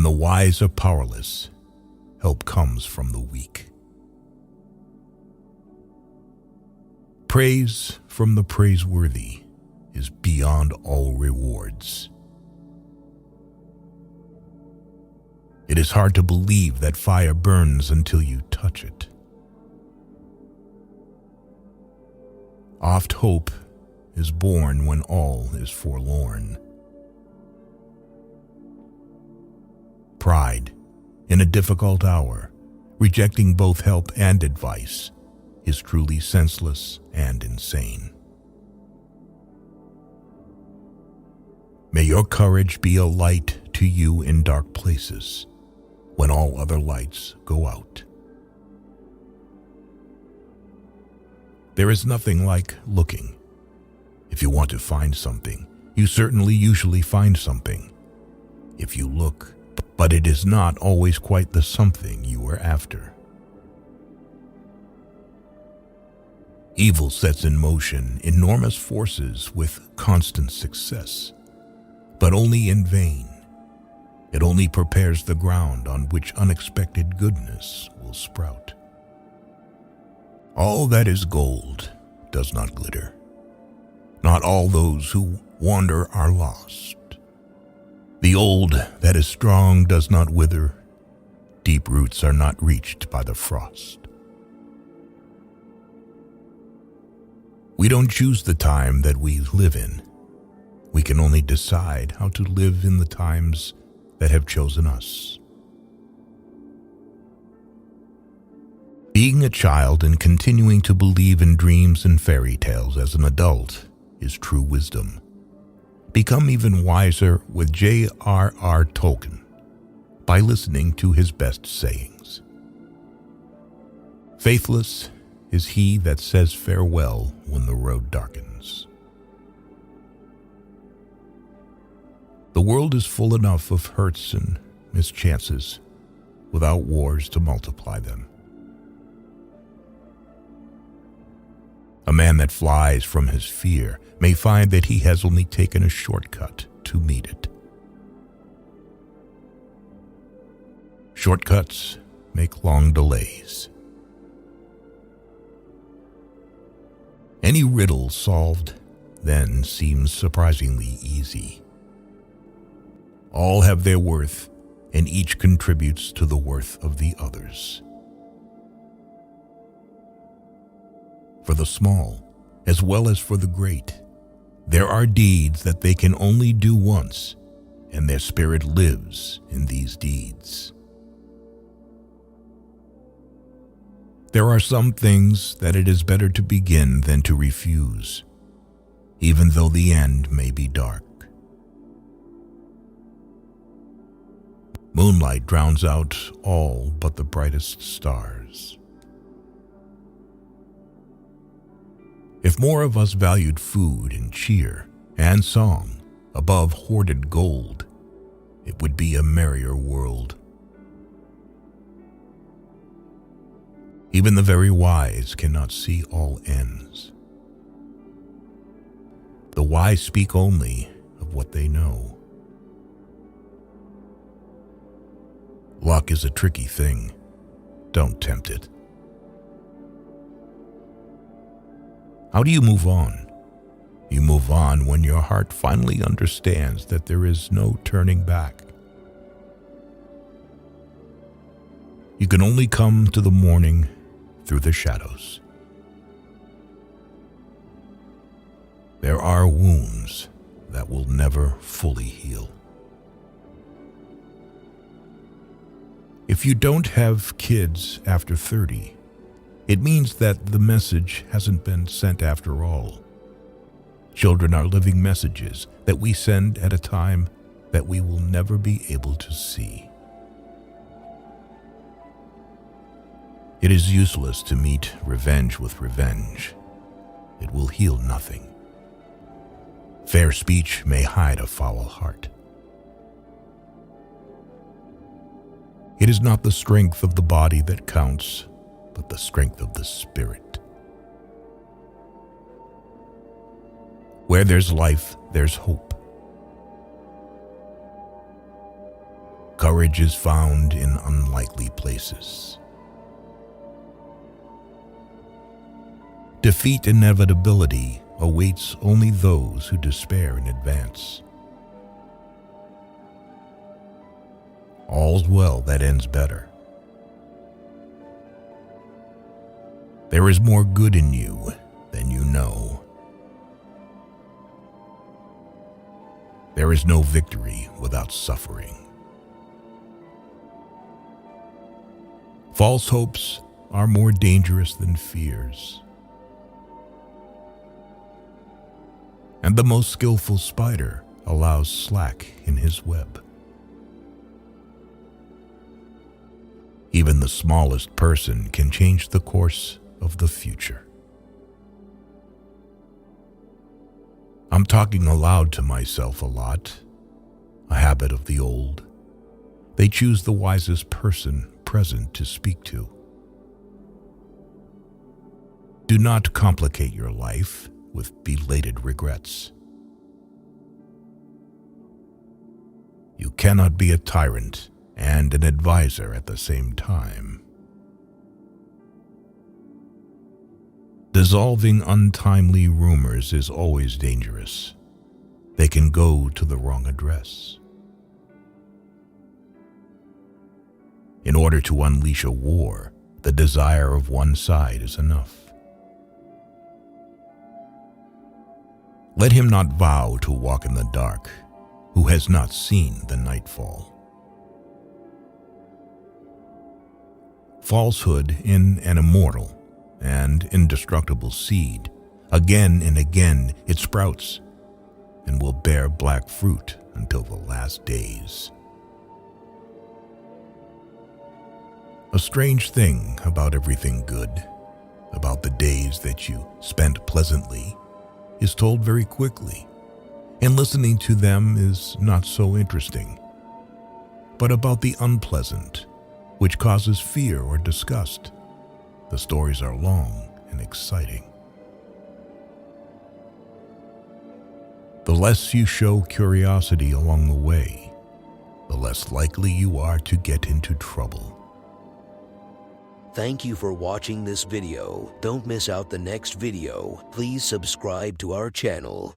the wise are powerless, help comes from the weak. Praise from the praiseworthy is beyond all rewards. It is hard to believe that fire burns until you touch it. Oft hope is born when all is forlorn. Pride, in a difficult hour, rejecting both help and advice, is truly senseless and insane. May your courage be a light to you in dark places, when all other lights go out. There is nothing like looking. If you want to find something, you certainly usually find something. If you look, but it is not always quite the something you were after. Evil sets in motion enormous forces with constant success, but only in vain. It only prepares the ground on which unexpected goodness will sprout. All that is gold does not glitter. Not all those who wander are lost. The old that is strong does not wither. Deep roots are not reached by the frost. We don't choose the time that we live in. We can only decide how to live in the times that have chosen us. Being a child and continuing to believe in dreams and fairy tales as an adult is true wisdom. Become even wiser with J.R.R. Tolkien by listening to his best sayings. Faithless is he that says farewell when the road darkens. The world is full enough of hurts and mischances without wars to multiply them. A man that flies from his fear may find that he has only taken a shortcut to meet it. Shortcuts make long delays. Any riddle solved then seems surprisingly easy. All have their worth, and each contributes to the worth of the others. For the small, as well as for the great, there are deeds that they can only do once, and their spirit lives in these deeds. There are some things that it is better to begin than to refuse, even though the end may be dark. Moonlight drowns out all but the brightest stars. If more of us valued food and cheer and song above hoarded gold, it would be a merrier world. Even the very wise cannot see all ends. The wise speak only of what they know. Luck is a tricky thing. Don't tempt it. How do you move on? You move on when your heart finally understands that there is no turning back. You can only come to the morning through the shadows. There are wounds that will never fully heal. If you don't have kids after 30, it means that the message hasn't been sent after all. Children are living messages that we send at a time that we will never be able to see. It is useless to meet revenge with revenge. It will heal nothing. Fair speech may hide a foul heart. It is not the strength of the body that counts, but the strength of the spirit. Where there's life, there's hope. Courage is found in unlikely places. Defeat inevitability awaits only those who despair in advance. All's well that ends better. There is more good in you than you know. There is no victory without suffering. False hopes are more dangerous than fears. And the most skillful spider allows slack in his web. Even the smallest person can change the course of the future. I'm talking aloud to myself a lot, a habit of the old. They choose the wisest person present to speak to. Do not complicate your life with belated regrets. You cannot be a tyrant and an advisor at the same time. Dissolving untimely rumors is always dangerous. They can go to the wrong address. In order to unleash a war, the desire of one side is enough. Let him not vow to walk in the dark who has not seen the nightfall. Falsehood in an immortal and indestructible seed, again and again it sprouts and will bear black fruit until the last days. A strange thing about everything good, about the days that you spent pleasantly, is told very quickly, and listening to them is not so interesting. But about the unpleasant, which causes fear or disgust, the stories are long and exciting. The less you show curiosity along the way, the less likely you are to get into trouble. Thank you for watching this video. Don't miss out the next video. Please subscribe to our channel.